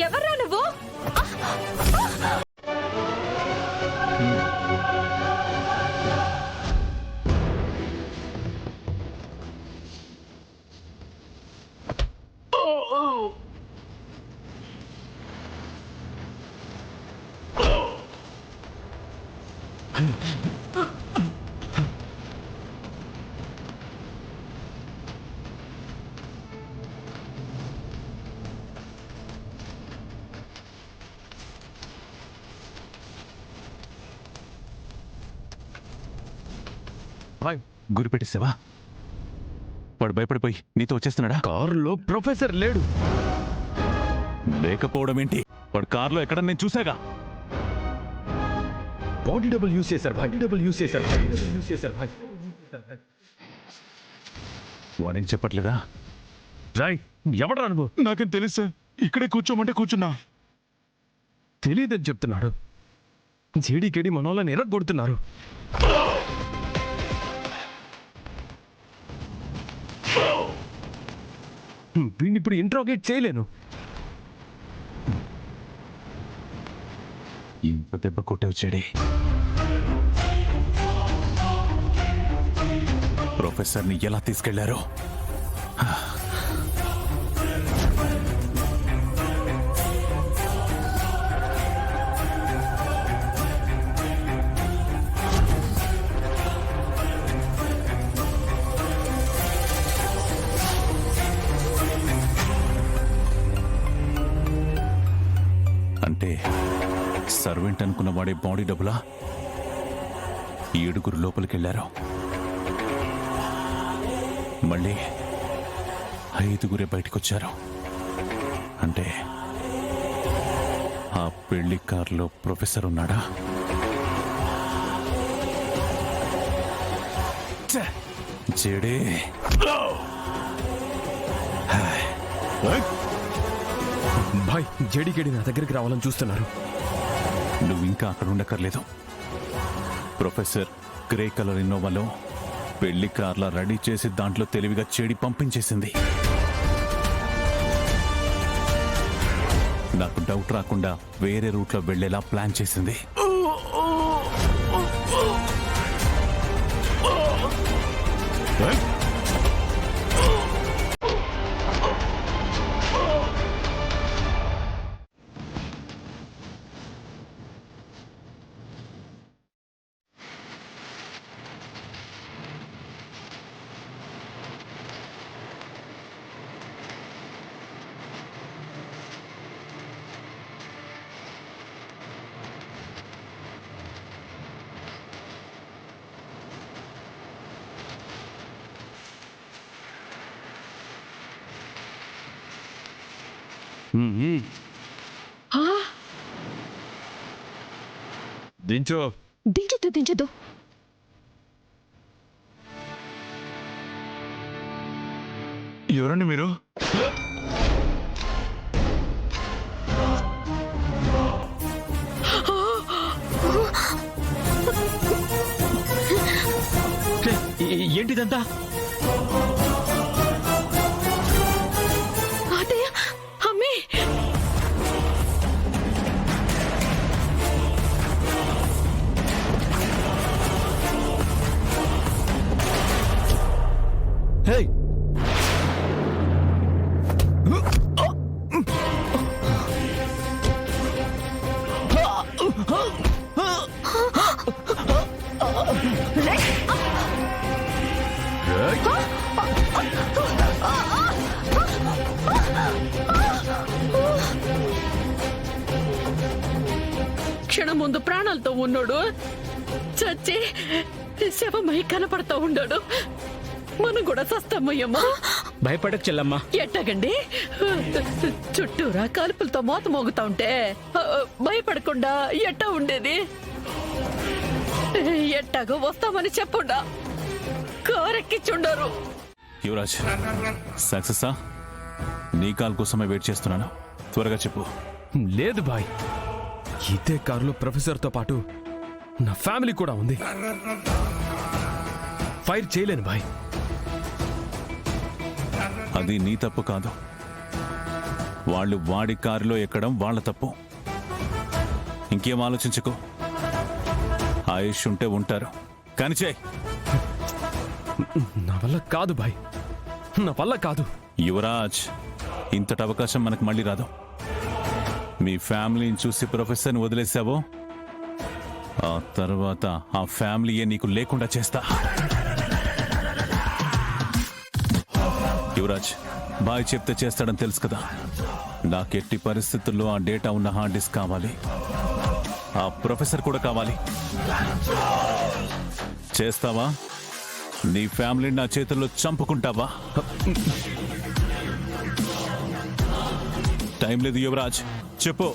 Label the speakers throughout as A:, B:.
A: ఎవర్రా నువ్వు?
B: గురి పెట్టేసావా? వాడు భయపడిపోయి నీతో వచ్చేస్తున్నాడా?
C: కారులో ప్రొఫెసర్ లేడు.
B: లేకపోవడం ఏంటి? వాడు కారులో ఎక్కడ నేను చూసాగా.
C: బాడీ డబుల్ యూజ్ చేశారు భాయ్.
B: వాడేం చెప్పట్లేదా?
C: రాయ్, ఎవడరా నువ్వు?
B: నాకేం తెలుసు సార్, ఇక్కడే కూర్చోమంటే కూర్చున్నా.
C: తెలియదని చెప్తున్నాడు. జేడీకేడి మనోళ్ళని ఎరగొడుతున్నారు. వీడిని ఇప్పుడు ఇంట్రోగేట్ చేయలేను.
B: ఇంత దెబ్బ కొట్టే వచ్చాడే. ప్రొఫెసర్ని ఎలా తీసుకెళ్లారో. అంటే సర్వెంట్ అనుకున్న వాడే బాడీ డబులా? 7 లోపలికెళ్లారు, మళ్ళీ 5 బయటకొచ్చారు. అంటే ఆ పెళ్లి కారులో ప్రొఫెసర్ ఉన్నాడా? జేడే,
C: భాయ్, జేడీకేడి నా దగ్గరికి రావాలని చూస్తున్నారు.
B: నువ్వు ఇంకా అక్కడ ఉండక్కర్లేదు. ప్రొఫెసర్ గ్రే కలర్ ఇన్నోవాలో పెళ్లి కార్లా రెడీ చేసి దాంట్లో తెలివిగా చెడి పంపించేసింది. నాకు డౌట్ రాకుండా వేరే రూట్లో వెళ్లేలా ప్లాన్ చేసింది.
C: దించో.
A: దించొద్దు.
B: ఎవరండి మీరు?
C: ఏంటిదంతా?
A: అమ్మే,
C: హే,
A: క్షణం ముందు ప్రాణాలతో ఉన్నాడు, చచ్చి శవమై కనపడతా ఉన్నాడు. మనం కూడా సస్తామయ్యమ్మా.
C: భయపడకు చెల్లమ్మా.
A: ఎట్టగండి, చుట్టూరా కాల్పులతో మోత మోగుతా ఉంటే భయపడకుండా ఎట్టా ఉండేది? ఎట్టాగో వస్తామని చెప్పుండా కారెక్కిచ్చుండారు.
B: యువరాజ్, సక్సెసా? నీ కాల్ కోసమే వెయిట్ చేస్తున్నాను, త్వరగా చెప్పు.
C: లేదు బాయ్, ఇదే కారులో ప్రొఫెసర్తో పాటు నా ఫ్యామిలీ కూడా ఉంది. ఫైర్ చేయలేను బాయ్.
B: అది నీ తప్పు కాదు, వాళ్ళు వాడి కారులో ఎక్కడం వాళ్ళ తప్పు. ఇంకేం ఆలోచించుకో. ఆయుష్ ఉంటే ఉంటారు, కానీ చేయి.
C: నా వల్ల కాదు బాయ్, నా వల్ల కాదు.
B: యువరాజ్, ఇంతటి అవకాశం మనకు మళ్ళీ రాదు. మీ ఫ్యామిలీని చూసి ప్రొఫెసర్ని వదిలేసావో ఆ తర్వాత ఆ ఫ్యామిలీయే నీకు లేకుండా చేస్తా. యువరాజ్, బాయ్ చెప్తే చేస్తాడని తెలుసు కదా. నాకెట్టి పరిస్థితుల్లో ఆ డేటా ఉన్న హార్డ్ డిస్క్ కావాలి, ఆ ప్రొఫెసర్ కూడా కావాలి. చేస్తావా? నీ ఫ్యామిలీని నా చేతుల్లో చంపుకుంటావా? టైం లేదు యువరాజ్, చెప్పు.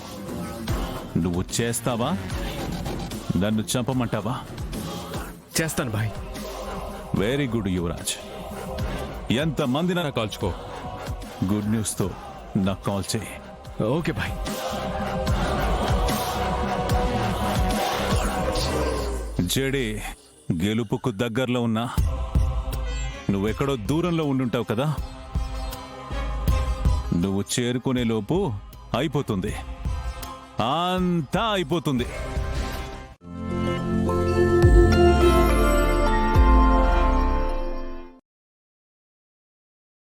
B: నువ్వు చేస్తావా? నన్ను చంపమంటావా?
C: చేస్తాను బాయ్.
B: Very good Yuvraj. ఎంతమంది
C: నా కాల్చుకో.
B: గుడ్ న్యూస్తో నాకు కాల్ చేయి.
C: Okay bye.
B: జేడి, గెలుపుకు దగ్గరలో ఉన్నా నువ్వెక్కడో దూరంలో ఉండుంటావు కదా. నువ్వు చేరుకునే లోపు అయిపోతుంది, అంతా అయిపోతుంది.